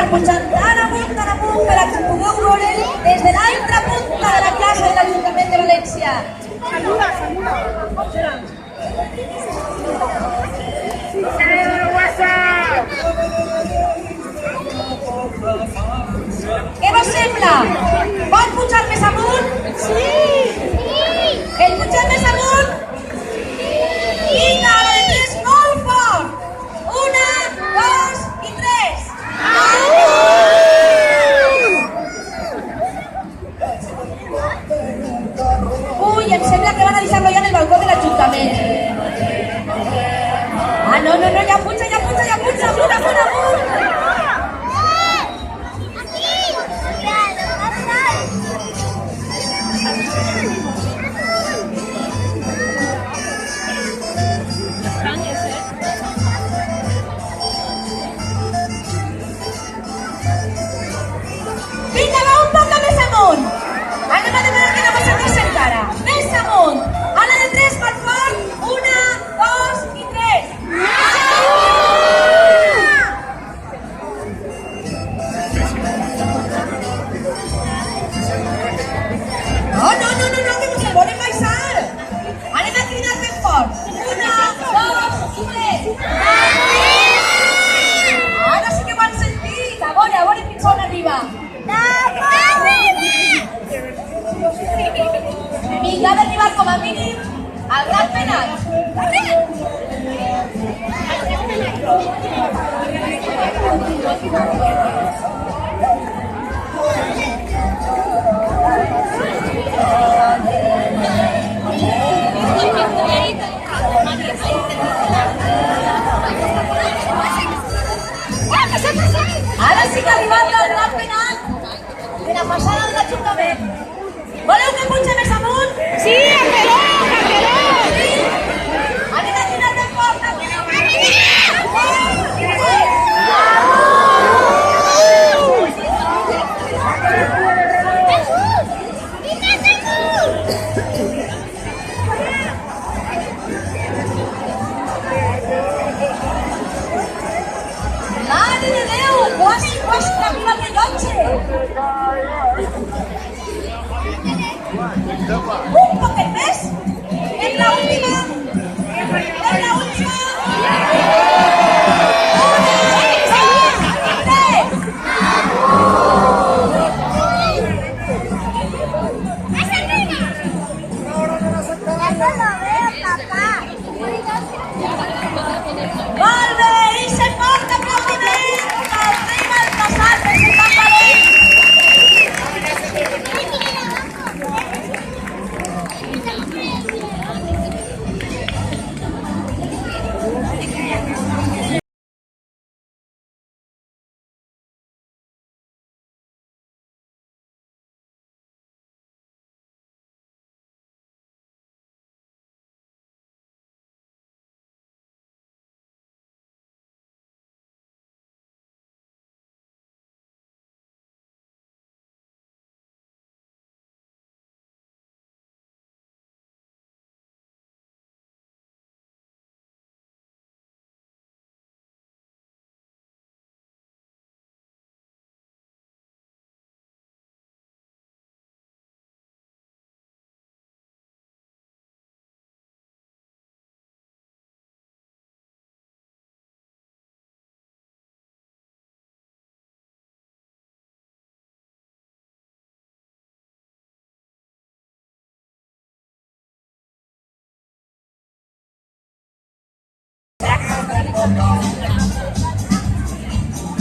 pujant tan amunt que la pugueu veure des de l'altra punta de la plaça de l'Ajuntament de València. Saluda, saluda. Què vos sembla? Pot pujar més amunt? Sí! El pugem més amunt? Vinga, a la de 3, molt fort! 1, 2 i 3! Ui, em sembla que van a deixar-lo ja en el balcó de l'Ajuntament. Ah, no, ja puja, amunt! Vinga, va un poc més amunt! Anem a demanar que no vos sentis encara. Més amunt! A la de 3, molt fort! 1, 2 i 3! No, que vos el volen baixar! Anem a cridar ben fort! 1, 2 i 3! Ara sí que ho han sentit! A veure fins on arriba! Vinga, ha d'arribar com a mínim al gran penal. Ara sí que ha arribat al gran penal de la passada de l'Ajuntament. Voleu que puja més amunt? Sí, Candeló! Sí? Anem a tirar de fort, Mare de Déu, quasi arriba el rellotge! Un poquet més! És l'última! És l'última! 1, 2, 3! Molt bé! I se fort aplaudiment al rei Baltasar per ser tan valent!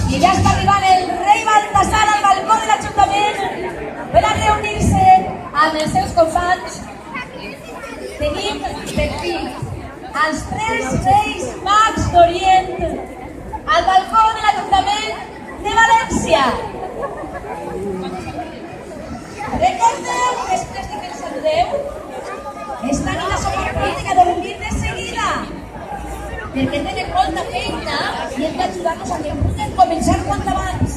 I ja està arribant el rei Baltasar al balcó de l'Ajuntament per a reunir-se amb els seus companys. Tenim per fi els 3 reis mags d'Orient al balcó de l'Ajuntament de València. Recordeu, després de que els saludeu, esta nit som política a dormir de seguida, perquè tenen molta feina i hem d'ajudar-los a que puguen començar quant abans.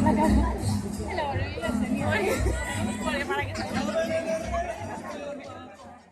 la cara.